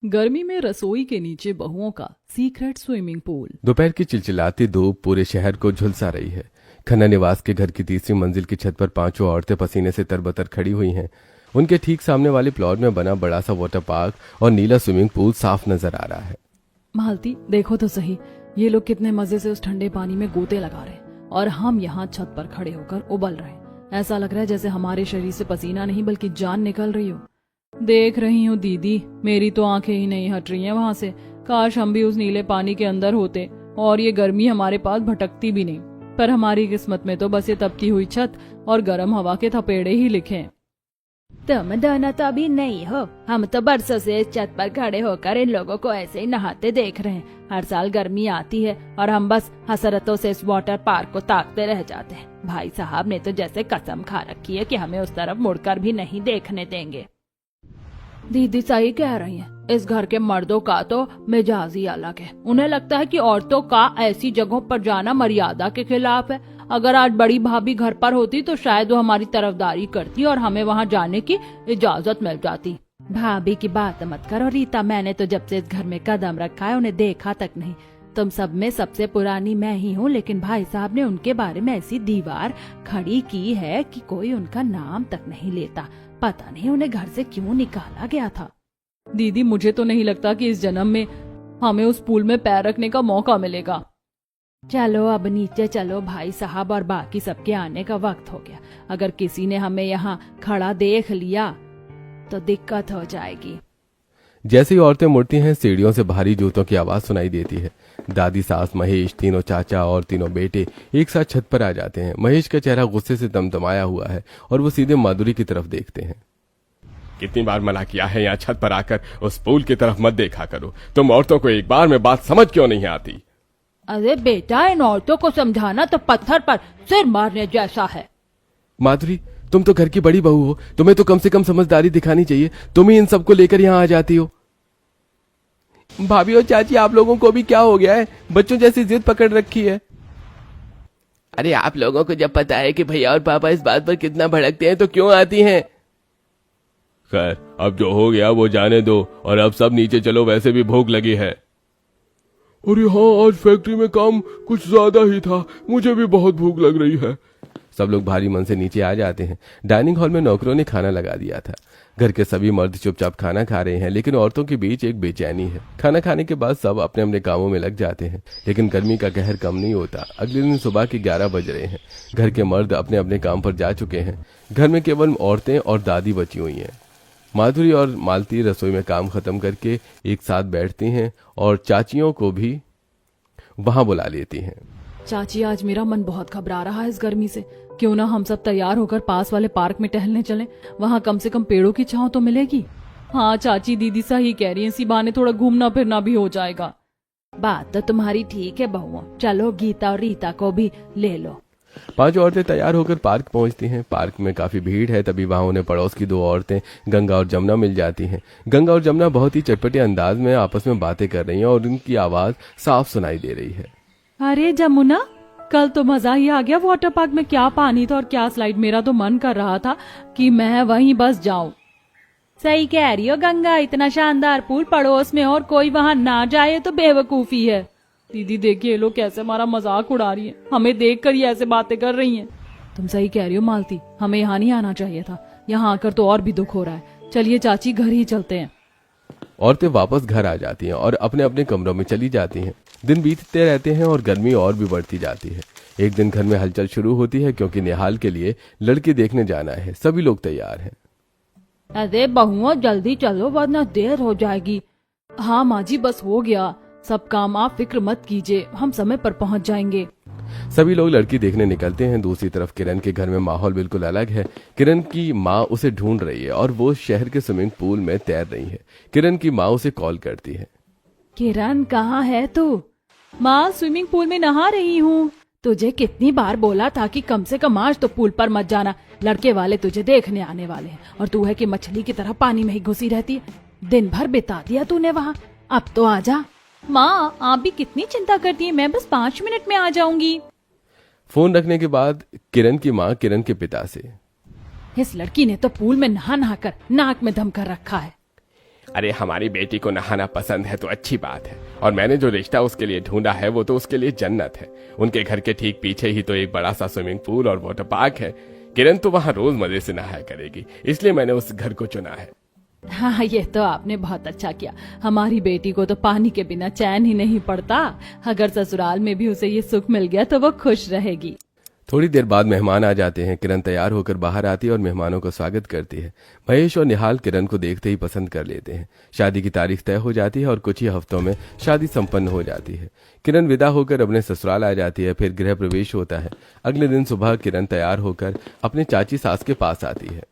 गर्मी में रसोई के नीचे बहुओं का सीक्रेट स्विमिंग पूल। दोपहर की चिलचिलाती धूप पूरे शहर को झुलसा रही है। खन्ना निवास के घर की तीसरी मंजिल की छत पर पांचों औरतें पसीने से तरबतर खड़ी हुई हैं। उनके ठीक सामने वाले प्लॉट में बना बड़ा सा वाटर पार्क और नीला स्विमिंग पूल साफ नजर आ रहा है। मालती, देखो तो सही, ये लोग कितने मजे से उस ठंडे पानी में गोते लगा रहे हैं और हम यहाँ छत पर खड़े होकर उबल रहे हैं। ऐसा लग रहा है जैसे हमारे शरीर से पसीना नहीं बल्कि जान निकल रही हो। देख रही हूँ दीदी, मेरी तो आंखें ही नहीं हट रही हैं वहां से। काश हम भी उस नीले पानी के अंदर होते और ये गर्मी हमारे पास भटकती भी नहीं। पर हमारी किस्मत में तो बस ये तपती हुई छत और गर्म हवा के थपेड़े ही लिखे हैं। तुम दोनों तो अभी नहीं हो। हम तो बरसों से इस छत पर खड़े होकर इन लोगों को ऐसे ही नहाते देख रहे हैं। हर साल गर्मी आती है और हम बस हसरतों से इस वाटर पार्क को ताकते रह जाते हैं। भाई साहब ने तो जैसे कसम खा रखी है कि हमें उस तरफ मुड़कर भी नहीं देखने देंगे। दीदी सही कह रही हैं। इस घर के मर्दों का तो मिजाज ही अलग है। उन्हें लगता है कि औरतों का ऐसी जगहों पर जाना मर्यादा के खिलाफ है। अगर आज बड़ी भाभी घर पर होती तो शायद वो हमारी तरफदारी करती और हमें वहाँ जाने की इजाजत मिल जाती। भाभी की बात मत करो रीता, मैंने तो जब से इस घर में कदम रखा है उन्हें देखा तक नहीं। तुम सब में सबसे पुरानी मैं ही हूँ, लेकिन भाई साहब ने उनके बारे में ऐसी दीवार खड़ी की है कि कोई उनका नाम तक नहीं लेता। पता नहीं उन्हें घर से क्यों निकाला गया था। दीदी, मुझे तो नहीं लगता कि इस जन्म में हमें उस पूल में पैर रखने का मौका मिलेगा। चलो अब नीचे चलो भाई साहब, और बाकी सबके आने का वक्त हो गया। अगर किसी ने हमें यहाँ खड़ा देख लिया तो दिक्कत हो जाएगी। जैसे ही औरतें मुड़ती हैं, सीढ़ियों से भारी जूतों की आवाज सुनाई देती है। दादी, सास, महेश, तीनों चाचा और तीनों बेटे एक साथ छत पर आ जाते हैं। महेश का चेहरा गुस्से से तमतमाया हुआ है और वो सीधे माधुरी की तरफ देखते हैं। कितनी बार मना किया है यहाँ छत पर आकर उस पुल की तरफ मत देखा करो। तुम औरतों को एक बार में बात समझ क्यों नहीं आती? अरे बेटा, इन औरतों को समझाना तो पत्थर पर सिर मारने जैसा है। माधुरी, तुम तो घर की बड़ी बहू हो, तुम्हें तो कम से कम समझदारी दिखानी चाहिए। तुम ही इन सबको लेकर यहाँ आ जाती हो। भाभी और चाची, आप लोगों को भी क्या हो गया है? बच्चों जैसी जिद पकड़ रखी है। अरे आप लोगों को जब पता है कि भैया और पापा इस बात पर कितना भड़कते हैं तो क्यों आती हैं? खैर, अब जो हो गया वो जाने दो और अब सब नीचे चलो, वैसे भी भूख लगी है। अरे हाँ, आज फैक्ट्री में काम कुछ ज्यादा ही था, मुझे भी बहुत भूख लग रही है। सब लोग भारी मन से नीचे आ जाते हैं। डाइनिंग हॉल में नौकरों ने खाना लगा दिया था। घर के सभी मर्द चुपचाप खाना खा रहे हैं, लेकिन औरतों के बीच एक बेचैनी है। खाना खाने के बाद सब अपने अपने कामों में लग जाते हैं, लेकिन गर्मी का कहर कम नहीं होता। अगले दिन सुबह के 11 बज रहे हैं। घर के मर्द अपने अपने काम पर जा चुके हैं। घर में केवल औरतें और दादी बची हुई हैं। माधुरी और मालती रसोई में काम खत्म करके एक साथ बैठती हैं और चाचियों को भी वहां बुला लेती हैं। चाची, आज मेरा मन बहुत घबरा रहा है इस गर्मी से। क्यों ना हम सब तैयार होकर पास वाले पार्क में टहलने चलें। वहाँ कम से कम पेड़ों की छांव तो मिलेगी। हाँ चाची, दीदी सही कह रही है। इसी बहाने थोड़ा घूमना फिरना भी हो जाएगा। बात तो तुम्हारी ठीक है बहुओं, चलो गीता और रीता को भी ले लो। 5 औरतें तैयार होकर पार्क पहुंचती हैं। पार्क में काफी भीड़ है। तभी वहां उन्हें पड़ोस की 2 औरतें गंगा और जमुना मिल जाती हैं। गंगा और जमुना बहुत ही चटपटे अंदाज में आपस में बातें कर रही हैं और उनकी आवाज साफ सुनाई दे रही है। अरे जमुना, कल तो मजा ही आ गया वाटर पार्क में। क्या पानी था और क्या स्लाइड। मेरा तो मन कर रहा था कि मैं वहीं बस जाऊं। सही कह रही हो गंगा, इतना शानदार पूल पड़ोस में और कोई वहाँ ना जाए तो बेवकूफी है। दीदी देखिए, ये लोग कैसे हमारा मजाक उड़ा रही हैं। हमें देखकर ये ऐसे बातें कर रही हैं। तुम सही कह रही हो मालती, हमें यहाँ नहीं आना चाहिए था। यहाँ आकर तो और भी दुख हो रहा है। चलिए चाची, घर ही चलते हैं। औरतें वापस घर आ जाती हैं और अपने अपने कमरों में चली जाती हैं। दिन बीतते रहते हैं और गर्मी और भी बढ़ती जाती है। एक दिन घर में हलचल शुरू होती है क्योंकि निहाल के लिए लड़की देखने जाना है। सभी लोग तैयार हैं। अरे बहुओं, जल्दी चलो वरना देर हो जाएगी। हाँ माँ जी, बस हो गया सब काम, आप फिक्र मत कीजिए, हम समय पर पहुँच जाएंगे। सभी लोग लड़की देखने निकलते हैं। दूसरी तरफ किरण के घर में माहौल बिल्कुल अलग है। किरण की माँ उसे ढूंढ रही है और वो शहर के स्विमिंग पूल में तैर रही है। किरण की माँ उसे कॉल करती है। किरण, कहाँ है तू? माँ, स्विमिंग पूल में नहा रही हूँ। तुझे कितनी बार बोला था कि कम से कम आज तो पूल पर मत जाना। लड़के वाले तुझे देखने आने वाले हैं और तू है कि मछली की तरह पानी में ही घुसी रहती है। दिन भर बिता दिया तूने वहाँ, अब तो आजा। माँ, आप भी कितनी चिंता करती हैं, मैं बस 5 मिनट में आ जाऊंगी। फोन रखने के बाद किरण की माँ किरण के पिता से, इस लड़की ने तो पूल में नहा नहा कर नाक में दम कर रखा है। अरे हमारी बेटी को नहाना पसंद है तो अच्छी बात है, और मैंने जो रिश्ता उसके लिए ढूंढा है वो तो उसके लिए जन्नत है। उनके घर के ठीक पीछे ही तो एक बड़ा सा स्विमिंग पूल और वाटर पार्क है। किरण तो वहाँ रोज मजे से नहाया करेगी, इसलिए मैंने उस घर को चुना है। हाँ, ये तो आपने बहुत अच्छा किया। हमारी बेटी को तो पानी के बिना चैन ही नहीं पड़ता। अगर ससुराल में भी उसे ये सुख मिल गया तो वो खुश रहेगी। थोड़ी देर बाद मेहमान आ जाते हैं। किरण तैयार होकर बाहर आती है और मेहमानों का स्वागत करती है। महेश और निहाल किरण को देखते ही पसंद कर लेते हैं। शादी की तारीख तय हो जाती है और कुछ ही हफ्तों में शादी संपन्न हो जाती है। किरण विदा होकर अपने ससुराल आ जाती है। फिर गृह प्रवेश होता है। अगले दिन सुबह किरण तैयार होकर अपने चाची सास के पास आती है।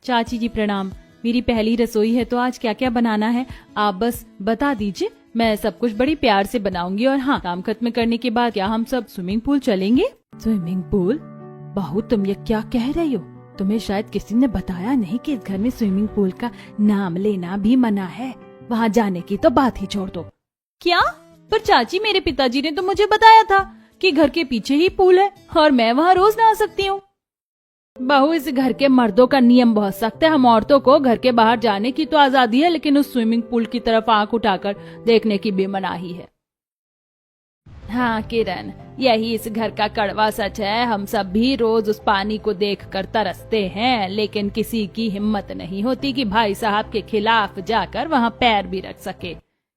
चाची जी प्रणाम। मेरी पहली रसोई है तो आज क्या क्या बनाना है आप बस बता दीजिए, मैं सब कुछ बड़ी प्यार से बनाऊंगी। और हाँ, काम खत्म करने के बाद क्या हम सब स्विमिंग पूल चलेंगे? Swimming pool? बहू तुम ये क्या कह रही हो? तुम्हें शायद किसी ने बताया नहीं कि इस घर में स्विमिंग पूल का नाम लेना भी मना है। वहाँ जाने की तो बात ही छोड़ दो। क्या? पर चाची मेरे पिताजी ने तो मुझे बताया था कि घर के पीछे ही पूल है और मैं वहाँ रोज नहा सकती हूँ। बहू, इस घर के मर्दों का नियम बहुत सख्त है। हम औरतों को घर के बाहर जाने की तो आजादी है, लेकिन उस स्विमिंग पूल की तरफ आंख उठाकर देखने की भी मनाही है। हाँ किरण, यही इस घर का कड़वा सच है। हम सब भी रोज उस पानी को देखकर तरसते हैं, लेकिन किसी की हिम्मत नहीं होती कि भाई साहब के खिलाफ जाकर वहाँ पैर भी रख सके।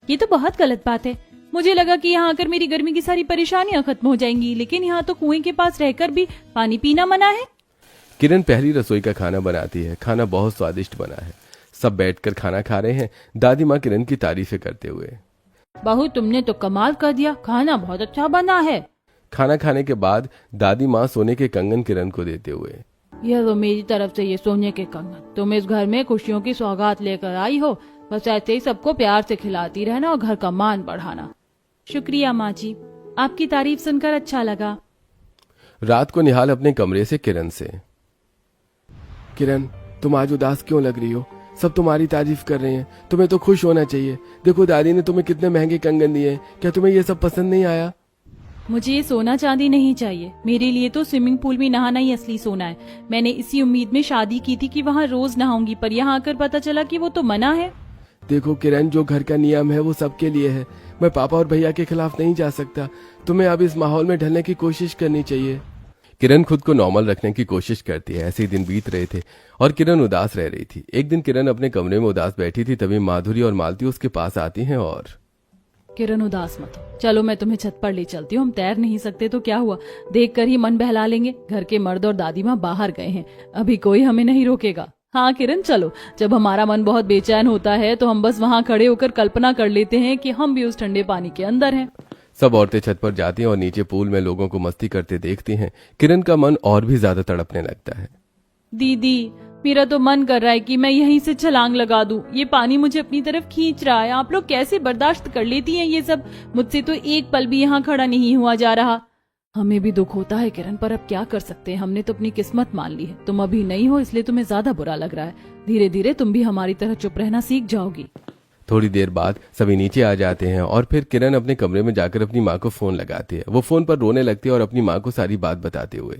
ये तो बहुत गलत बात है। मुझे लगा कि यहाँ आकर मेरी गर्मी की सारी परेशानियां खत्म हो जाएंगी, लेकिन यहाँ तो कुएं के पास रहकर भी पानी पीना मना है। किरण पहली रसोई का खाना बनाती है। खाना बहुत स्वादिष्ट बना है। सब बैठकर खाना खा रहे हैं, दादी माँ किरण की तारीफें करते हुए। बहू, तुमने तो कमाल कर दिया, खाना बहुत अच्छा बना है। खाना खाने के बाद दादी माँ सोने के कंगन किरण को देते हुए, यह तो मेरी तरफ से ये सोने के कंगन। तुम इस घर में खुशियों की सौगात लेकर आई हो। बस ऐसे ही सबको प्यार से खिलाती रहना और घर का मान बढ़ाना। शुक्रिया माँ जी, आपकी तारीफ सुनकर अच्छा लगा। रात को निहाल अपने कमरे से किरण से, किरण तुम आज उदास क्यों लग रही हो? सब तुम्हारी तारीफ कर रहे हैं, तुम्हें तो खुश होना चाहिए। देखो दादी ने तुम्हें कितने महंगे कंगन दिए हैं। क्या तुम्हें ये सब पसंद नहीं आया? मुझे ये सोना चांदी नहीं चाहिए। मेरे लिए तो स्विमिंग पूल में नहाना ही असली सोना है। मैंने इसी उम्मीद में शादी की थी कि वहाँ रोज नहाऊंगी, पर यहाँ आकर पता चला कि वो तो मना है। देखो किरण, जो घर का नियम है वो सबके लिए है। मैं पापा और भैया के खिलाफ नहीं जा सकता। तुम्हें अब इस माहौल में ढलने की कोशिश करनी चाहिए। किरण खुद को नॉर्मल रखने की कोशिश करती है। ऐसे ही दिन बीत रहे थे और किरण उदास रह रही थी। एक दिन किरण अपने कमरे में उदास बैठी थी, तभी माधुरी और मालती उसके पास आती हैं और, किरण उदास मत हो, चलो मैं तुम्हें छत पर ले चलती हूँ। हम तैर नहीं सकते तो क्या हुआ, देखकर ही मन बहला लेंगे। घर के मर्द और दादी माँ बाहर गए हैं, अभी कोई हमें नहीं रोकेगा। हाँ किरण चलो, जब हमारा मन बहुत बेचैन होता है तो हम बस वहाँ खड़े होकर कल्पना कर लेते हैं कि हम भी उस ठंडे पानी के अंदर हैं। सब औरतें छत पर जाती हैं और नीचे पूल में लोगों को मस्ती करते देखती हैं। किरण का मन और भी ज्यादा तड़पने लगता है। दीदी, मेरा तो मन कर रहा है कि मैं यहीं से छलांग लगा दूं। ये पानी मुझे अपनी तरफ खींच रहा है। आप लोग कैसे बर्दाश्त कर लेती हैं ये सब? मुझसे तो एक पल भी यहाँ खड़ा नहीं हुआ जा रहा। हमें भी दुख होता है किरण, पर अब क्या कर सकते हैं। हमने तो अपनी किस्मत मान ली है। तुम अभी नहीं हो इसलिए तुम्हें ज्यादा बुरा लग रहा है। धीरे धीरे तुम भी हमारी तरह चुप रहना सीख जाओगी। थोड़ी देर बाद सभी नीचे आ जाते हैं और फिर किरण अपने कमरे में जाकर अपनी माँ को फोन लगाती है। वो फोन पर रोने लगती है और अपनी माँ को सारी बात बताते हुए,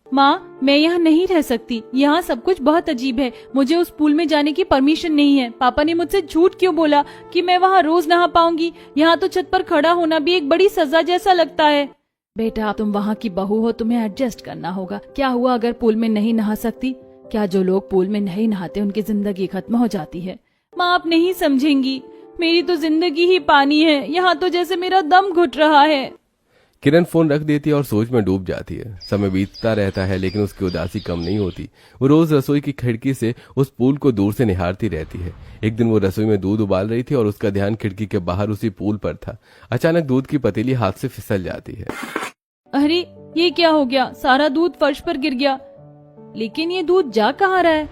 माँ, मैं यहाँ नहीं रह सकती। यहाँ सब कुछ बहुत अजीब है। मुझे उस पूल में जाने की परमिशन नहीं है। पापा ने मुझसे झूठ क्यों बोला कि मैं वहाँ रोज नहा पाऊंगी? यहाँ तो छत पर खड़ा होना भी एक बड़ी सजा जैसा लगता है। बेटा, तुम वहाँ की बहू हो, तुम्हें एडजस्ट करना होगा। क्या हुआ अगर पूल में नहीं नहा सकती? क्या जो लोग पूल में नहीं नहाते उनकी जिंदगी खत्म हो जाती है? माँ, आप नहीं समझेंगी। मेरी तो जिंदगी ही पानी है। यहाँ तो जैसे मेरा दम घुट रहा है। किरण फोन रख देती है और सोच में डूब जाती है। समय बीतता रहता है लेकिन उसकी उदासी कम नहीं होती। वो रोज रसोई की खिड़की से उस पूल को दूर से निहारती रहती है। एक दिन वो रसोई में दूध उबाल रही थी और उसका ध्यान खिड़की के बाहर उसी पूल पर था। अचानक दूध की पतीली हाथ से फिसल जाती है। अरे, ये क्या हो गया? सारा दूध फर्श पर गिर गया। लेकिन ये दूध जा कहाँ रहा है?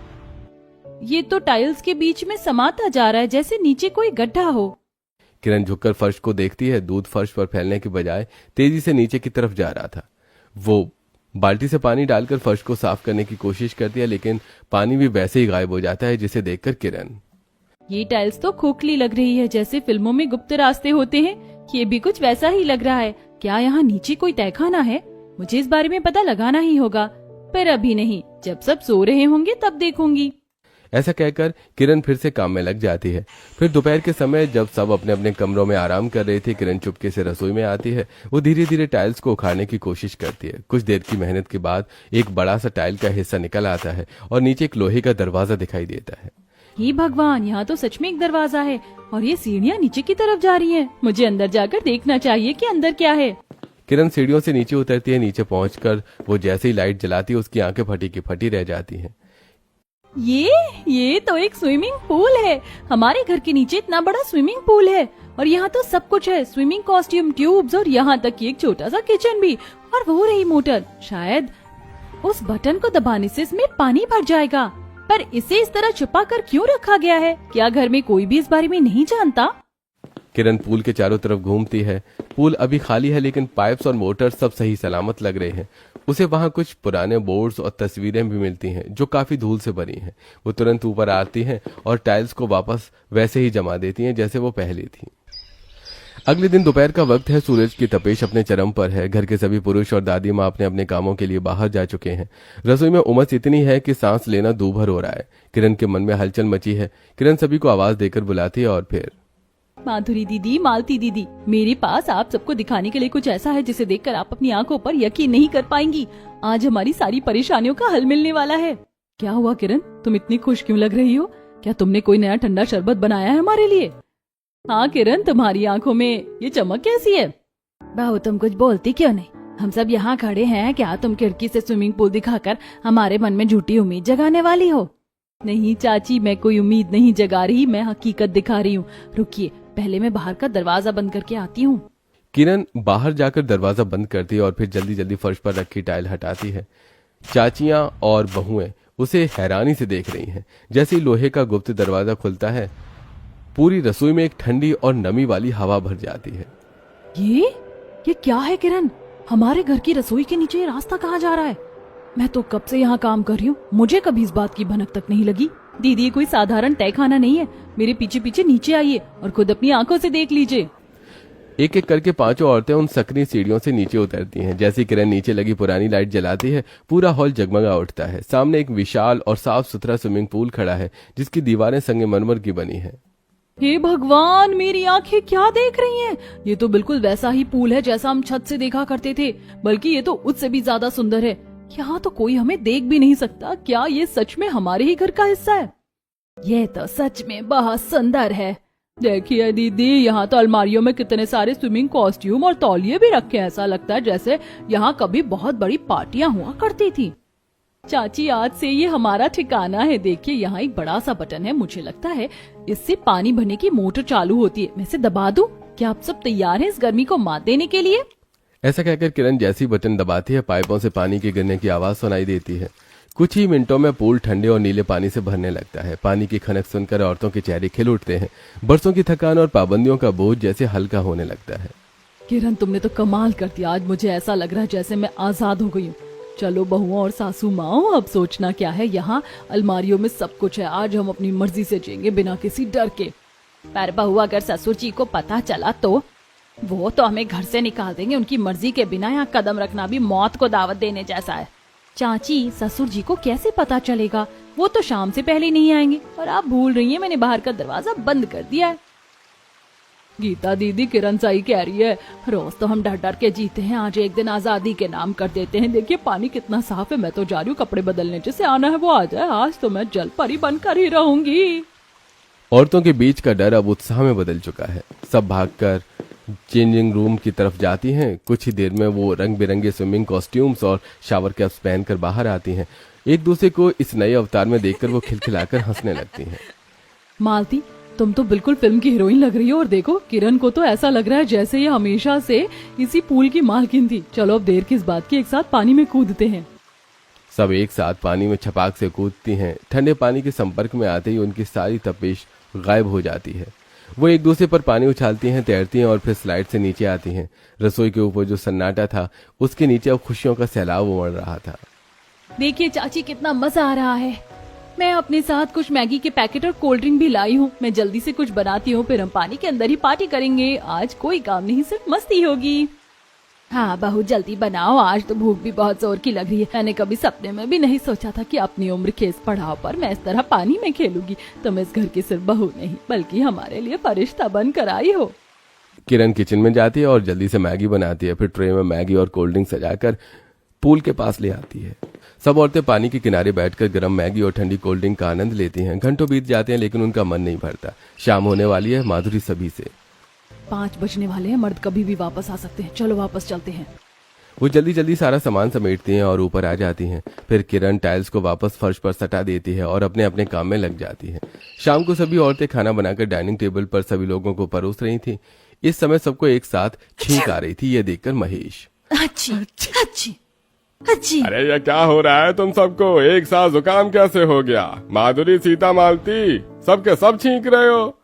ये तो टाइल्स के बीच में समाता जा रहा है, जैसे नीचे कोई गड्ढा हो। किरण झुककर फर्श को देखती है। दूध फर्श पर फैलने के बजाय तेजी से नीचे की तरफ जा रहा था। वो बाल्टी से पानी डालकर फर्श को साफ करने की कोशिश करती है, लेकिन पानी भी वैसे ही गायब हो जाता है, जिसे देखकर किरण, ये टाइल्स तो खोखली लग रही है, जैसे फिल्मों में गुप्त रास्ते होते हैं। ये भी कुछ वैसा ही लग रहा है। क्या यहाँ नीचे कोई तहखाना है? मुझे इस बारे में पता लगाना ही होगा, पर अभी नहीं। जब सब सो रहे होंगे तब देखूंगी। ऐसा कहकर किरण फिर से काम में लग जाती है। फिर दोपहर के समय जब सब अपने अपने कमरों में आराम कर रहे थे, किरण चुपके से रसोई में आती है। वो धीरे धीरे टाइल्स को उखाड़ने की कोशिश करती है। कुछ देर की मेहनत के बाद एक बड़ा सा टाइल का हिस्सा निकल आता है और नीचे एक लोहे का दरवाजा दिखाई देता है। हे भगवान, यहाँ तो सच में एक दरवाजा है और ये सीढ़ियाँ नीचे की तरफ जा रही हैं। मुझे अंदर जाकर देखना चाहिए कि अंदर क्या है। किरण सीढ़ियों से नीचे उतरती है। नीचे पहुंचकर वो जैसे ही लाइट जलाती है, उसकी आंखें फटी की फटी रह जाती हैं। ये तो एक स्विमिंग पूल है। हमारे घर के नीचे इतना बड़ा स्विमिंग पूल है और यहाँ तो सब कुछ है, स्विमिंग कॉस्ट्यूम, ट्यूब्स और यहाँ तक कि एक छोटा सा किचन भी। और वो रही मोटर, शायद उस बटन को दबाने से इसमें पानी भर जाएगा। पर इसे इस तरह छुपा कर क्यों रखा गया है? क्या घर में कोई भी इस बारे में नहीं जानता? किरण पूल के चारों तरफ घूमती है। पूल अभी खाली है, लेकिन पाइप्स और मोटर सब सही सलामत लग रहे हैं। उसे वहां कुछ पुराने बोर्ड्स और तस्वीरें भी मिलती हैं जो काफी धूल से भरी हैं। वो तुरंत ऊपर आती हैं और टाइल्स को वापस वैसे ही जमा देती हैं जैसे वो पहले थी। अगले दिन दोपहर का वक्त है। सूरज की तपिश अपने चरम पर है। घर के सभी पुरुष और दादी माँ अपने अपने कामों के लिए बाहर जा चुके हैं। रसोई में उमस इतनी है कि सांस लेना दूभर हो रहा है। किरण के मन में हलचल मची है। किरण सभी को आवाज देकर बुलाती है और फिर, माधुरी दीदी, मालती दीदी, मेरे पास आप सबको दिखाने के लिए कुछ ऐसा है जिसे देखकर आप अपनी आंखों पर यकीन नहीं कर पाएंगी। आज हमारी सारी परेशानियों का हल मिलने वाला है। क्या हुआ किरण, तुम इतनी खुश क्यों लग रही हो? क्या तुमने कोई नया ठंडा शरबत बनाया है हमारे लिए? हाँ किरण, तुम्हारी आंखों में ये चमक कैसी है? बहू तुम कुछ बोलती क्यों नहीं? हम सब यहाँ खड़े हैं, क्या तुम खिड़की से स्विमिंग पूल दिखाकर हमारे मन में झूठी उम्मीद जगाने वाली हो? नहीं चाची, मैं कोई उम्मीद नहीं जगा रही, मैं हकीकत दिखा रही हूँ। रुकिए, पहले मैं बाहर का दरवाजा बंद करके आती हूँ। किरण बाहर जाकर दरवाजा बंद करती है और फिर जल्दी जल्दी फर्श पर रखी टाइल हटाती है। चाचियां और बहुएं उसे हैरानी से देख रही हैं। जैसे ही लोहे का गुप्त दरवाजा खुलता है, पूरी रसोई में एक ठंडी और नमी वाली हवा भर जाती है। ये क्या है किरण? हमारे घर की रसोई के नीचे ये रास्ता कहाँ जा रहा है? मैं तो कब से यहाँ काम कर रही हूँ, मुझे कभी इस बात की भनक तक नहीं लगी। दीदी, ये कोई साधारण तय खाना नहीं है। मेरे पीछे पीछे नीचे आइए और खुद अपनी आंखों से देख लीजिए। एक एक करके पांचों औरतें उन सकरी सीढ़ियों से नीचे उतरती हैं। जैसे किरण नीचे लगी पुरानी लाइट जलाती है, पूरा हॉल जगमगा उठता है। सामने एक विशाल और साफ सुथरा स्विमिंग पूल खड़ा है जिसकी दीवारें संगमरमर की बनी है। हे भगवान, मेरी आंखें क्या देख रही हैं? ये तो बिल्कुल वैसा ही पूल है जैसा हम छत से देखा करते थे, बल्कि ये तो उससे भी ज्यादा सुंदर है। यहाँ तो कोई हमें देख भी नहीं सकता। क्या ये सच में हमारे ही घर का हिस्सा है? ये तो सच में बहुत सुंदर है। देखिए दीदी, यहाँ तो अलमारियों में कितने सारे स्विमिंग कॉस्ट्यूम और तौलिए भी रखे हैं। ऐसा लगता है जैसे यहाँ कभी बहुत बड़ी पार्टियां हुआ करती थी। चाची, आज से ये हमारा ठिकाना है। देखिए, यहाँ एक बड़ा सा बटन है। मुझे लगता है इससे पानी भरने की मोटर चालू होती है। मैं इसे दबा दूं? क्या आप सब तैयार हैं इस गर्मी को मात देने के लिए? ऐसा कहकर किरण जैसी बटन दबाती है, पाइपों से पानी के गिरने की आवाज सुनाई देती है। कुछ ही मिनटों में पूल ठंडे और नीले पानी से भरने लगता है। पानी की खनक सुनकर औरतों के चेहरे खिल उठते हैं। बरसों की थकान और पाबंदियों का बोझ जैसे हल्का होने लगता है। किरण, तुमने तो कमाल कर दिया। आज मुझे ऐसा लग रहा है जैसे मैं आजाद हो गई हूँ। चलो बहुओं और सासू माओ, अब सोचना क्या है। यहाँ अलमारियों में सब कुछ है। आज हम अपनी मर्जी से जिएंगे बिना किसी डर के। पर बहू, अगर ससुर जी को पता चला तो वो तो हमें घर से निकाल देंगे। उनकी मर्जी के बिना यहाँ कदम रखना भी मौत को दावत देने जैसा है। चाची, ससुर जी को कैसे पता चलेगा? वो तो शाम से पहले नहीं आएंगे। और आप भूल रही हैं, मैंने बाहर का दरवाजा बंद कर दिया है। गीता दीदी, किरण सही कह रही है। रोज तो हम डर डर के जीते हैं, आज एक दिन आजादी के नाम कर देते हैं। देखिए पानी कितना साफ है। मैं तो जा रही हूँ कपड़े बदलने, जिसे आना है वो आ जाए। आज तो मैं जल परी बनकर ही रहूंगी। औरतों के बीच का डर अब उत्साह में बदल चुका है। सब भागकर चेंजिंग रूम की तरफ जाती हैं। कुछ ही देर में वो रंग बिरंगे स्विमिंग कॉस्ट्यूम्स और शावर कैप्स पहनकर बाहर आती हैं। एक दूसरे को इस नए अवतार में देखकर वो खिलखिलाकर हंसने लगती हैं। मालती, तुम तो बिल्कुल फिल्म की हीरोइन लग रही हो। और देखो, किरण को तो ऐसा लग रहा है जैसे ये हमेशा से इसी पूल की मालकिन थी। चलो अब देर किस बात की, एक साथ पानी में कूदते हैं। सब एक साथ पानी में छपाक से कूदती हैं। ठंडे पानी के संपर्क में आते ही उनकी सारी तपिश गायब हो जाती है। वो एक दूसरे पर पानी उछालती हैं, तैरती हैं और फिर स्लाइड से नीचे आती हैं। रसोई के ऊपर जो सन्नाटा था, उसके नीचे अब खुशियों का सैलाब उमड़ रहा था। देखिए चाची, कितना मजा आ रहा है। मैं अपने साथ कुछ मैगी के पैकेट और कोल्ड ड्रिंक भी लाई हूँ। मैं जल्दी से कुछ बनाती हूँ, फिर हम पानी के अंदर ही पार्टी करेंगे। आज कोई काम नहीं, सिर्फ मस्ती होगी। हाँ बहू जल्दी बनाओ, आज तो भूख भी बहुत जोर की लग रही है। मैंने कभी सपने में भी नहीं सोचा था कि अपनी उम्र के इस पड़ाव पर मैं इस तरह पानी में खेलूंगी। तुम इस घर की सिर्फ बहू नहीं बल्कि हमारे लिए फरिश्ता बनकर आई हो। किरण किचन में जाती है और जल्दी से मैगी बनाती है। फिर ट्रे में मैगी और कोल्ड ड्रिंक सजाकर पूल के पास ले आती है। सब औरतें पानी के किनारे बैठकर गर्म मैगी और ठंडी कोल्ड ड्रिंक का आनंद लेती हैं। घंटों बीत जाते हैं लेकिन उनका मन नहीं भरता। शाम होने वाली है। माधुरी सभी से 5 बजने वाले हैं, मर्द कभी भी वापस आ सकते हैं, चलो वापस चलते हैं। वो जल्दी जल्दी सारा सामान समेटती हैं और ऊपर आ जाती हैं। फिर किरण टाइल्स को वापस फर्श पर सटा देती है और अपने अपने काम में लग जाती है। शाम को सभी औरतें खाना बनाकर डाइनिंग टेबल पर सभी लोगों को परोस रही थी। इस समय सबको एक साथ छींक आ रही थी। ये देखकर महेश, अच्छी अच्छी अच्छी। अरे ये क्या हो रहा है तुम सबको? एक साथ जुकाम कैसे हो गया? माधुरी, सीता, मालती, सबके सब छींक रहे हो।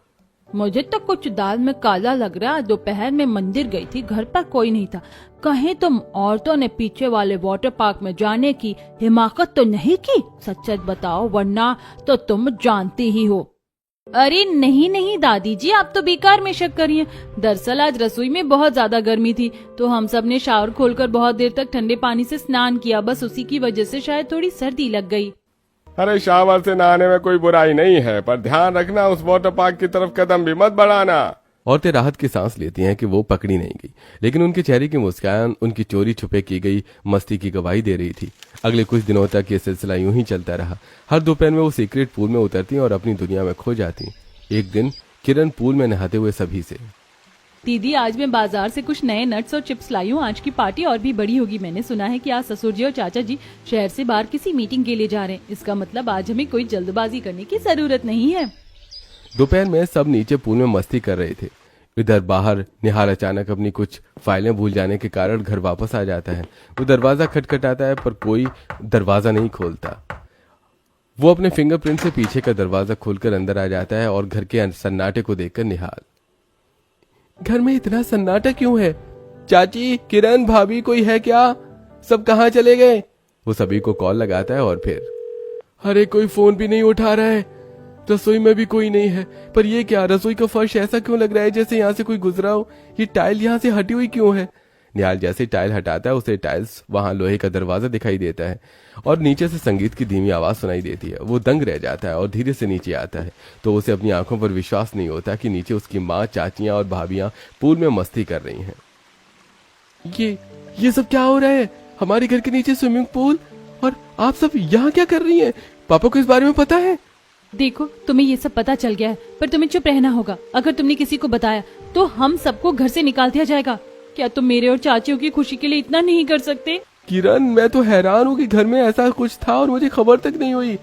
मुझे तो कुछ दाल में काला लग रहा है। दोपहर में मंदिर गई थी, घर पर कोई नहीं था। कहीं तुम औरतों ने पीछे वाले वाटर पार्क में जाने की हिमाकत तो नहीं की? सच सच बताओ वरना तो तुम जानती ही हो। अरे नहीं नहीं दादी जी, आप तो बेकार में शक करिए। दरअसल आज रसोई में बहुत ज्यादा गर्मी थी तो हम सब ने शावर खोलकर बहुत देर तक ठंडे पानी से स्नान किया। बस उसी की वजह से शायद थोड़ी सर्दी लग गई। अरे शावर से नहाने में कोई बुराई नहीं है, पर ध्यान रखना उस वाटर पार्क की तरफ कदम भी मत बढ़ाना। औरतें राहत की सांस लेती हैं कि वो पकड़ी नहीं गई, लेकिन उनके चेहरे की मुस्कान उनकी चोरी छुपे की गई मस्ती की गवाही दे रही थी। अगले कुछ दिनों तक ये सिलसिला यूं ही चलता रहा। हर दोपहर में वो सीक्रेट पूल में उतरती और अपनी दुनिया में खो जाती। एक दिन किरण पूल में नहाते हुए सभी से, दीदी आज मैं बाजार से कुछ नए नट्स और चिप्स लाई हूँ, आज की पार्टी और भी बड़ी होगी। मैंने सुना है कि आज ससुर जी और चाचा जी शहर से बाहर किसी मीटिंग के लिए जा रहे हैं। इसका मतलब आज हमें कोई जल्दबाजी करने की जरूरत नहीं है। दोपहर में सब नीचे पूल में मस्ती कर रहे थे। इधर बाहर निहाल अचानक अपनी कुछ फाइलें भूल जाने के कारण घर वापस आ जाता है। वो दरवाजा खटखटाता है पर कोई दरवाजा नहीं खोलता। वो अपने फिंगरप्रिंट से पीछे का दरवाजा खोलकर अंदर आ जाता है और घर के सन्नाटे को देखकर निहाल, घर में इतना सन्नाटा क्यों है? चाची, किरण, भाभी, कोई है क्या? सब कहाँ चले गए? वो सभी को कॉल लगाता है और फिर, अरे कोई फोन भी नहीं उठा रहा है। रसोई में भी कोई नहीं है। पर ये क्या, रसोई का फर्श ऐसा क्यों लग रहा है जैसे यहाँ से कोई गुजरा हो? ये टाइल यहाँ से हटी हुई क्यों है? निहाल जैसे टाइल हटाता है उसे टाइल्स वहां लोहे का दरवाजा दिखाई देता है और नीचे से संगीत की धीमी आवाज सुनाई देती है। वो दंग रह जाता है और धीरे से नीचे आता है तो उसे अपनी आंखों पर विश्वास नहीं होता कि नीचे उसकी माँ, चाचियां और भाभियां पूल में मस्ती कर रही हैं। ये सब क्या हो रहा है? हमारे घर के नीचे स्विमिंग पूल और आप सब यहाँ क्या कर रही हैं? पापा को इस बारे में पता है? देखो तुम्हें ये सब पता चल गया है पर तुम्हें चुप रहना होगा। अगर तुमने किसी को बताया तो हम सबको घर से निकाल दिया जाएगा। क्या तुम मेरे और चाचियों की खुशी के लिए इतना नहीं कर सकते? किरण, मैं तो हैरान हूँ कि घर में ऐसा कुछ था और मुझे खबर तक नहीं हुई।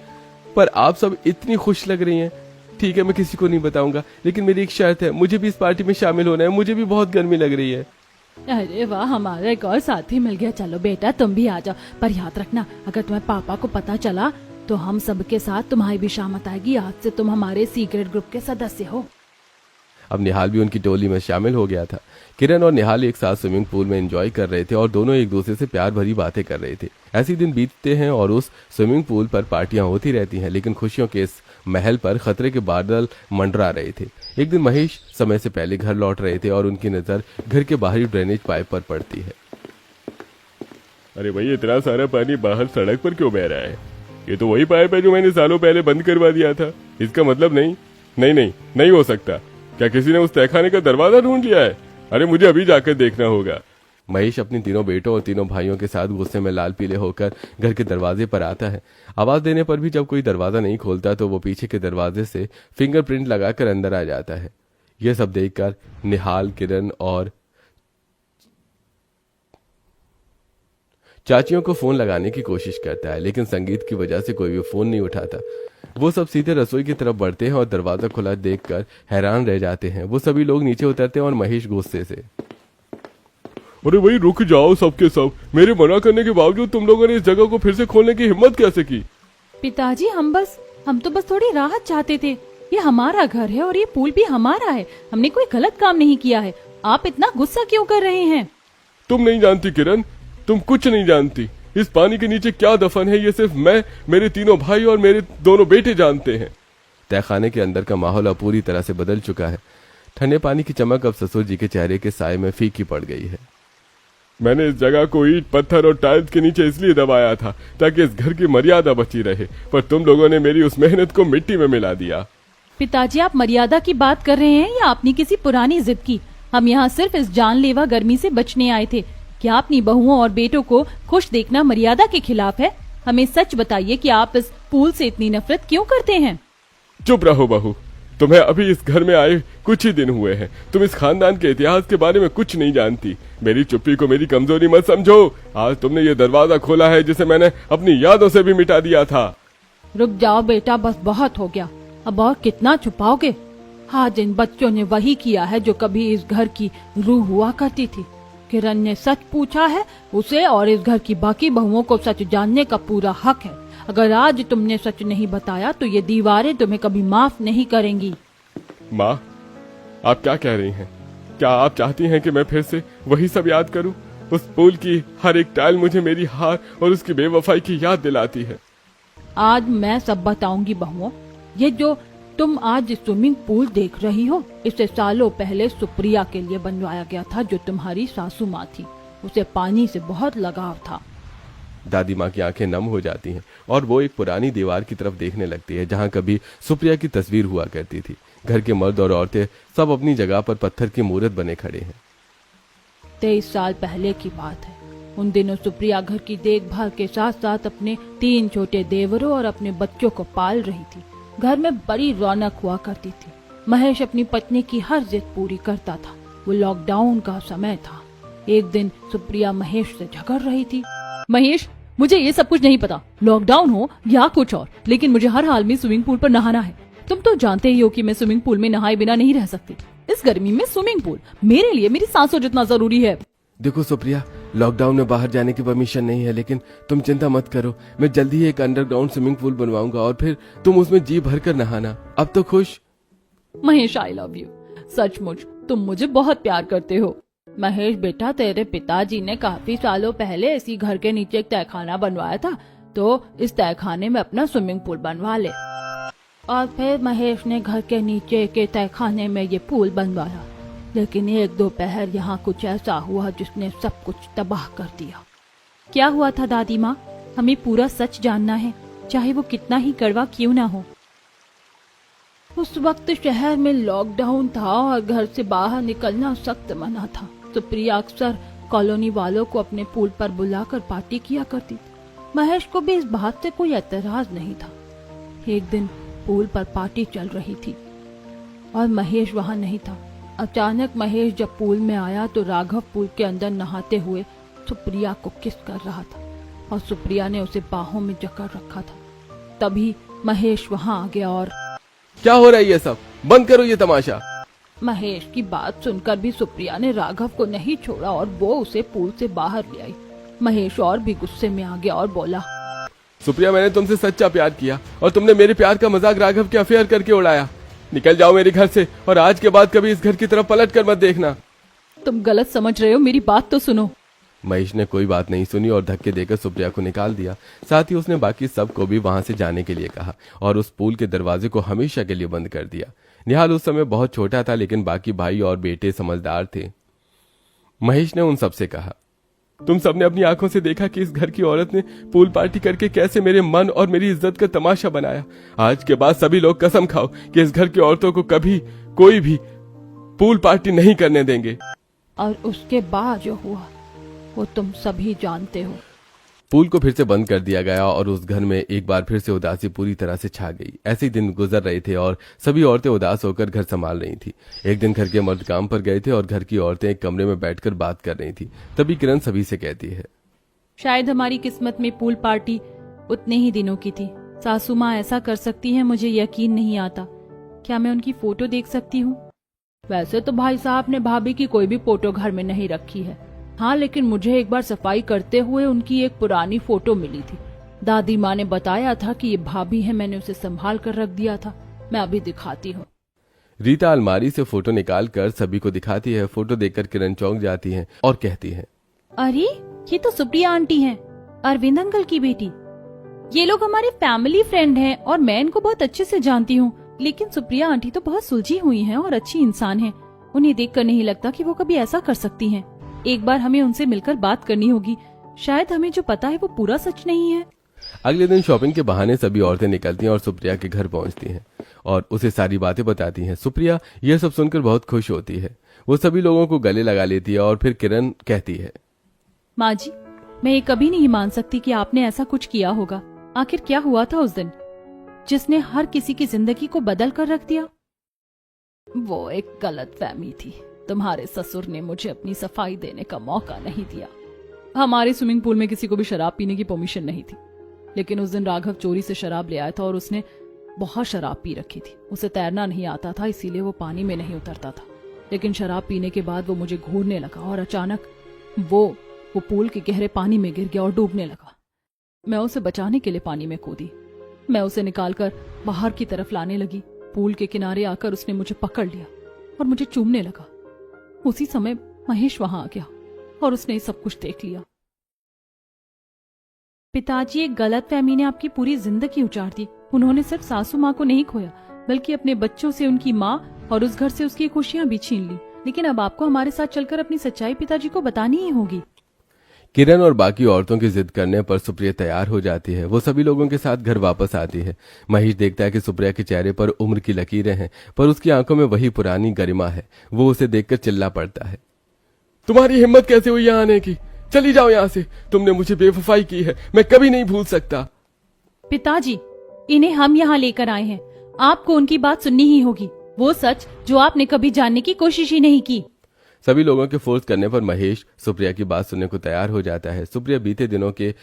पर आप सब इतनी खुश लग रही हैं। ठीक है, मैं किसी को नहीं बताऊंगा, लेकिन मेरी एक शर्त है, मुझे भी इस पार्टी में शामिल होना है। मुझे भी बहुत गर्मी लग रही है। अरे वाह, हमारा एक और साथी मिल गया। चलो बेटा तुम भी आ जाओ, पर याद रखना अगर तुम्हारे पापा को पता चला तो हम सबके साथ तुम्हारी भी शामत आएगी। आज से तुम हमारे सीक्रेट ग्रुप के सदस्य हो। अब निहाल भी उनकी टोली में शामिल हो गया था। किरण और निहाल एक साथ स्विमिंग पूल में एंजॉय कर रहे थे और दोनों एक दूसरे से प्यार भरी बातें कर रहे थे। ऐसे दिन बीतते हैं और उस स्विमिंग पूल पर पार्टियां होती रहती हैं, लेकिन खुशियों के इस महल पर खतरे के बादल मंडरा रहे थे। एक दिन महेश समय से पहले घर लौट रहे थे और उनकी नजर घर के बाहरी ड्रेनेज पाइप पर पड़ती है। अरे भाई, इतना सारा पानी बाहर सड़क पर क्यों बह रहा है? ये तो वही पाइप है जो मैंने सालों पहले बंद करवा दिया था। इसका मतलब नहीं हो सकता। क्या किसी ने उस तहखाने का दरवाजा ढूंढ लिया है? अरे मुझे अभी जाकर देखना होगा। महेश अपने तीनों बेटों और तीनों भाइयों के साथ गुस्से में लाल पीले होकर घर के दरवाजे पर आता है। आवाज देने पर भी जब कोई दरवाजा नहीं खोलता तो वो पीछे के दरवाजे से फिंगरप्रिंट लगाकर अंदर आ जाता है। यह सब देखकर निहाल, किरण और चाचियों को फोन लगाने की कोशिश करता है, लेकिन संगीत की वजह से कोई भी फोन नहीं उठाता। वो सब सीधे रसोई की तरफ बढ़ते हैं और दरवाजा खुला देखकर हैरान रह जाते हैं। वो सभी लोग नीचे उतरते हैं और महेश गुस्से से, अरे भाई रुक जाओ सबके सब। मेरे मना करने के बावजूद तुम लोगों ने इस जगह को फिर से खोलने की हिम्मत कैसे की? पिताजी हम तो बस थोड़ी राहत चाहते थे। ये हमारा घर है और ये पूल भी हमारा है। हमने कोई गलत काम नहीं किया है। आप इतना गुस्सा क्यों कर रहे हैं? तुम नहीं जानती किरण, तुम कुछ नहीं जानती। इस पानी के नीचे क्या दफन है ये सिर्फ मैं, मेरे तीनों भाई और मेरे दोनों बेटे जानते हैं। तहखाने के अंदर का माहौल अब पूरी तरह से बदल चुका है। ठंडे पानी की चमक अब ससुर जी के चेहरे के साए में फीकी पड़ गई है। मैंने इस जगह को ईंट पत्थर और टाइल्स के नीचे इसलिए दबाया था ताकि इस घर की मर्यादा बची रहे, पर तुम लोगों ने मेरी उस मेहनत को मिट्टी में मिला दिया। पिताजी, आप मर्यादा की बात कर रहे हैं या अपनी किसी पुरानी जिद की? हम यहाँ सिर्फ इस जानलेवा गर्मी से बचने आए थे। क्या अपनी बहुओं और बेटों को खुश देखना मर्यादा के खिलाफ है? हमें सच बताइए कि आप इस पूल से इतनी नफरत क्यों करते हैं? चुप रहो बहू, तुम्हें अभी इस घर में आए कुछ ही दिन हुए हैं। तुम इस खानदान के इतिहास के बारे में कुछ नहीं जानती। मेरी चुप्पी को मेरी कमजोरी मत समझो। आज तुमने ये दरवाजा खोला है जिसे मैंने अपनी यादों से भी मिटा दिया था। रुक जाओ बेटा, बस बहुत हो गया। अब और कितना छुपाओगे? आज इन बच्चों ने वही किया है जो कभी इस घर की रूह हुआ करती थी। किरण ने सच पूछा है, उसे और इस घर की बाकी बहुओं को सच जानने का पूरा हक है। अगर आज तुमने सच नहीं बताया तो ये दीवारें तुम्हें कभी माफ नहीं करेंगी। माँ, आप क्या कह रही हैं? क्या आप चाहती हैं कि मैं फिर से वही सब याद करूं? उस पुल की हर एक टाइल मुझे मेरी हार और उसकी बेवफाई की याद दिलाती है। आज मैं सब बताऊंगी बहुओं। ये जो तुम आज स्विमिंग पूल देख रही हो, इसे सालों पहले सुप्रिया के लिए बनवाया गया था, जो तुम्हारी सासू माँ थी। उसे पानी से बहुत लगाव था। दादी माँ की आंखें नम हो जाती हैं और वो एक पुरानी दीवार की तरफ देखने लगती है जहाँ कभी सुप्रिया की तस्वीर हुआ करती थी। घर के मर्द और औरतें सब अपनी जगह पर पत्थर की मूर्त बने खड़े हैं। 23 साल पहले की बात है। उन दिनों सुप्रिया घर की देखभाल के साथ साथ अपने 3 छोटे देवरों और अपने बच्चों को पाल रही थी। घर में बड़ी रौनक हुआ करती थी। महेश अपनी पत्नी की हर जिद पूरी करता था। वो लॉकडाउन का समय था। एक दिन सुप्रिया महेश से झगड़ रही थी। महेश, मुझे ये सब कुछ नहीं पता, लॉकडाउन हो या कुछ और, लेकिन मुझे हर हाल में स्विमिंग पूल पर नहाना है। तुम तो जानते ही हो कि मैं स्विमिंग पूल में नहाए बिना नहीं रह सकती। इस गर्मी में स्विमिंग पूल मेरे लिए मेरी सांसों जितना जरूरी है। देखो सुप्रिया, लॉकडाउन में बाहर जाने की परमिशन नहीं है, लेकिन तुम चिंता मत करो। मैं जल्दी ही एक अंडरग्राउंड स्विमिंग पूल बनवाऊंगा और फिर तुम उसमें जी भर कर नहाना। अब तो खुश? Mahesh, I love you. सचमुच तुम मुझे बहुत प्यार करते हो। महेश बेटा, तेरे पिताजी ने काफी सालों पहले इसी घर के नीचे एक तहखाना बनवाया था, तो इस तहखाने में अपना स्विमिंग पूल बनवा ले। और फिर महेश ने घर के नीचे के तहखाने में ये पूल बनवाया, लेकिन एक दोपहर यहाँ कुछ ऐसा हुआ जिसने सब कुछ तबाह कर दिया। क्या हुआ था दादी माँ? हमें पूरा सच जानना है, चाहे वो कितना ही कड़वा क्यों ना हो। उस वक्त शहर में लॉकडाउन था और घर से बाहर निकलना सख्त मना था। सुप्रिया अक्सर कॉलोनी वालों को अपने पूल पर बुलाकर पार्टी किया करती थी। महेश को भी इस बात से कोई एतराज नहीं था। एक दिन पूल पर पार्टी चल रही थी और महेश वहाँ नहीं था। अचानक महेश जब पूल में आया तो राघव पूल के अंदर नहाते हुए सुप्रिया को किस कर रहा था और सुप्रिया ने उसे बाहों में जकड़ रखा था। तभी महेश वहाँ आ गया और क्या हो रहा है ये सब? बंद करो ये तमाशा। महेश की बात सुनकर भी सुप्रिया ने राघव को नहीं छोड़ा और वो उसे पूल से बाहर ले आई। महेश और भी गुस्से में आ गया और बोला, सुप्रिया, मैंने तुमसे सच्चा प्यार किया और तुमने मेरे प्यार का मजाक राघव के अफेयर करके उड़ाया। निकल जाओ मेरे घर से और आज के बाद कभी इस घर की तरफ पलट कर मत देखना। तुम गलत समझ रहे हो, मेरी बात तो सुनो। महेश ने कोई बात नहीं सुनी और धक्के देकर सुप्रिया को निकाल दिया। साथ ही उसने बाकी सबको भी वहां से जाने के लिए कहा और उस पूल के दरवाजे को हमेशा के लिए बंद कर दिया। निहाल उस समय बहुत छोटा था, लेकिन बाकी भाई और बेटे समझदार थे। महेश ने उन सबसे कहा, तुम सबने अपनी आंखों से देखा कि इस घर की औरत ने पूल पार्टी करके कैसे मेरे मन और मेरी इज्जत का तमाशा बनाया। आज के बाद सभी लोग कसम खाओ कि इस घर की औरतों को कभी कोई भी पूल पार्टी नहीं करने देंगे। और उसके बाद जो हुआ वो तुम सभी जानते हो। पूल को फिर से बंद कर दिया गया और उस घर में एक बार फिर से उदासी पूरी तरह से छा गई। ऐसे ही दिन गुजर रहे थे और सभी औरतें उदास होकर घर संभाल रही थी। एक दिन घर के मर्द काम पर गए थे और घर की औरतें एक कमरे में बैठकर बात कर रही थी। तभी किरण सभी से कहती है, शायद हमारी किस्मत में पूल पार्टी उतने ही दिनों की थी। सासू माँ ऐसा कर सकती है, मुझे यकीन नहीं आता। क्या मैं उनकी फोटो देख सकती हूँ? वैसे तो भाई साहब ने भाभी की कोई भी फोटो घर में नहीं रखी है। हाँ, लेकिन मुझे एक बार सफाई करते हुए उनकी एक पुरानी फोटो मिली थी। दादी माँ ने बताया था कि ये भाभी है, मैंने उसे संभाल कर रख दिया था। मैं अभी दिखाती हूँ। रीता अलमारी से फोटो निकाल कर सभी को दिखाती है। फोटो देखकर किरण चौंक जाती है और कहती है, अरे ये तो सुप्रिया आंटी हैं, अरविंद अंकल की बेटी। ये लोग हमारे फैमिली फ्रेंड हैं और मैं इनको बहुत अच्छे से जानती हूँ। लेकिन सुप्रिया आंटी तो बहुत सुलझी हुई हैं और अच्छी इंसान हैं। उन्हें देखकर नहीं लगता कि वो कभी ऐसा कर सकती हैं। एक बार हमें उनसे मिलकर बात करनी होगी। शायद हमें जो पता है वो पूरा सच नहीं है। अगले दिन शॉपिंग के बहाने सभी औरतें निकलती हैं और सुप्रिया के घर पहुंचती हैं और उसे सारी बातें बताती हैं। सुप्रिया यह सब सुनकर बहुत खुश होती है। वो सभी लोगों को गले लगा लेती है और फिर किरण कहती है, माँ जी, मैं ये कभी नहीं मान सकती कि आपने ऐसा कुछ किया होगा। आखिर क्या हुआ था उस दिन जिसने हर किसी की जिंदगी को बदल कर रख दिया? वो एक गलत फहमी थी। तुम्हारे ससुर ने मुझे अपनी सफाई देने का मौका नहीं दिया। हमारे स्विमिंग पूल में किसी को भी शराब पीने की परमिशन नहीं थी, लेकिन उस दिन राघव चोरी से शराब ले आया था और उसने बहुत शराब पी रखी थी। उसे तैरना नहीं आता था, इसीलिए वो पानी में नहीं उतरता था। लेकिन शराब पीने के बाद वो मुझे घूरने लगा और अचानक वो पूल के गहरे पानी में गिर गया और डूबने लगा। मैं उसे बचाने के लिए पानी में कूदी। मैं उसे निकालकर बाहर की तरफ लाने लगी। पूल के किनारे आकर उसने मुझे पकड़ लिया और मुझे चूमने लगा। उसी समय महेश वहां आ गया और उसने सब कुछ देख लिया। पिताजी, एक गलत फहमी ने आपकी पूरी जिंदगी उजाड़ दी। उन्होंने सिर्फ सासू माँ को नहीं खोया, बल्कि अपने बच्चों से उनकी माँ और उस घर से उसकी खुशियां भी छीन ली। लेकिन अब आपको हमारे साथ चलकर अपनी सच्चाई पिताजी को बतानी ही होगी। किरण और बाकी औरतों की जिद करने पर सुप्रिया तैयार हो जाती है। वो सभी लोगों के साथ घर वापस आती है। महेश देखता है कि सुप्रिया के चेहरे पर उम्र की लकीरें हैं, पर उसकी आंखों में वही पुरानी गरिमा है। वो उसे देखकर चिल्ला पड़ता है, तुम्हारी हिम्मत कैसे हुई यहाँ आने की? चली जाओ यहाँ से। तुमने मुझे बेवफाई की है, मैं कभी नहीं भूल सकता। पिताजी, इन्हें हम यहाँ लेकर आए हैं। आपको उनकी बात सुननी ही होगी, वो सच जो आपने कभी जानने की कोशिश ही नहीं की। सभी लोगों के फोर्स करने पर महेश सुप्रिया की बात सुनने को तैयार हो जाता है। सुप्रिया बीते दिनों के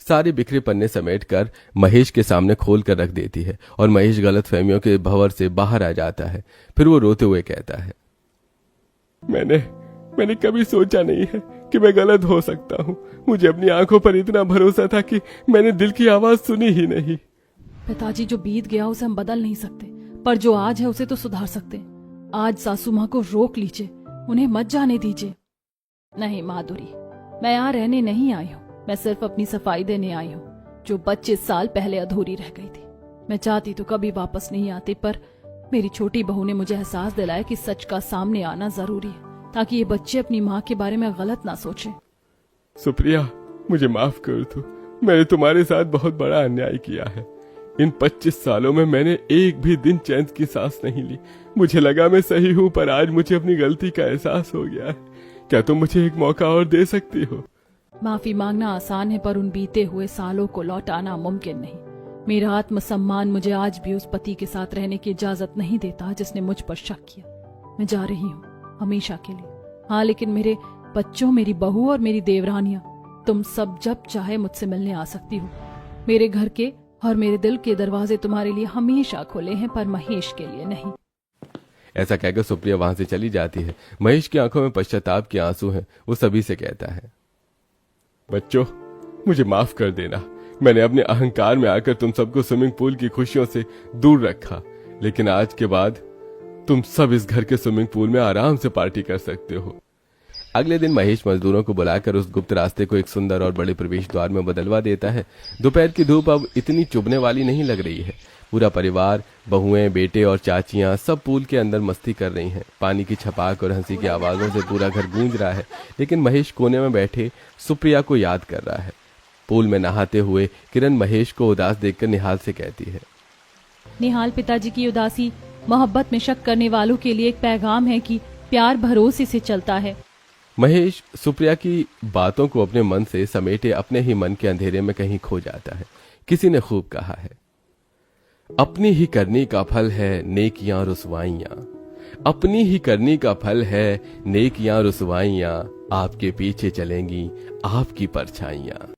सारे बिखरे पन्ने समेटकर महेश के सामने खोल कर रख देती है और महेश गलत फहमियों के भंवर से बाहर आ जाता है। फिर वो रोते हुए कहता है, मैंने कभी सोचा नहीं है कि मैं गलत हो सकता हूँ। मुझे अपनी आंखों पर इतना भरोसा था कि मैंने दिल की आवाज सुनी ही नहीं। पिताजी, जो बीत गया उसे हम बदल नहीं सकते, पर जो आज है उसे तो सुधार सकते हैं। आज सासू माँ को रोक लीजिए, उन्हें मत जाने दीजिए। नहीं माधुरी, मैं यहाँ रहने नहीं आई हूँ। मैं सिर्फ अपनी सफाई देने आई हूँ, जो 25 साल पहले अधूरी रह गई थी। मैं चाहती तो कभी वापस नहीं आती, पर मेरी छोटी बहू ने मुझे एहसास दिलाया कि सच का सामने आना जरूरी है, ताकि ये बच्चे अपनी माँ के बारे में गलत ना सोचें। सुप्रिया, मुझे माफ कर दो। मैंने तुम्हारे साथ बहुत बड़ा अन्याय किया है। इन 25 सालों में मैंने एक भी दिन चैन की सांस नहीं ली। मुझे लगा मैं सही हूँ, पर आज मुझे अपनी गलती का एहसास हो गया है। क्या तुम मुझे एक मौका और दे सकती हो? माफी मांगना आसान है, पर उन बीते हुए सालों को लौटाना मुमकिन नहीं। मेरा आत्मसम्मान मुझे आज भी उस पति के साथ रहने की इजाजत नहीं देता जिसने मुझ पर शक किया। मैं जा रही हूँ हमेशा के लिए। हाँ, लेकिन मेरे बच्चों, मेरी बहू और मेरी देवरानियां, तुम सब जब चाहे मुझसे मिलने आ सकती हो। मेरे घर के और मेरे दिल के दरवाजे तुम्हारे लिए हमेशा खुले हैं, पर महेश के लिए नहीं। ऐसा कहकर सुप्रिया वहां से चली जाती है। महेश की आंखों में पश्चाताप के आंसू हैं। वो सभी से कहता है, बच्चों, मुझे माफ कर देना। मैंने अपने अहंकार में आकर तुम सबको स्विमिंग पूल की खुशियों से दूर रखा, लेकिन आज के बाद तुम सब इस घर के स्विमिंग पूल में आराम से पार्टी कर सकते हो। अगले दिन महेश मजदूरों को बुलाकर उस गुप्त रास्ते को एक सुंदर और बड़े प्रवेश द्वार में बदलवा देता है। दोपहर की धूप अब इतनी चुभने वाली नहीं लग रही है। पूरा परिवार, बहुएं, बेटे और चाचियां सब पूल के अंदर मस्ती कर रही हैं। पानी की छपाक और हंसी की आवाजों से पूरा घर गूंज रहा है, लेकिन महेश कोने में बैठे सुप्रिया को याद कर रहा है। पूल में नहाते हुए किरण महेश को उदास देखकर निहाल से कहती है, निहाल, पिताजी की उदासी मोहब्बत में शक करने वालों के लिए एक पैगाम है कि प्यार भरोसे से चलता है। महेश सुप्रिया की बातों को अपने मन से समेटे अपने ही मन के अंधेरे में कहीं खो जाता है। किसी ने खूब कहा है, अपनी ही करनी का फल है नेकियां रुसवाइयां, अपनी ही करनी का फल है नेकियां रुसवाइयां, आपके पीछे चलेंगी आपकी परछाइयां।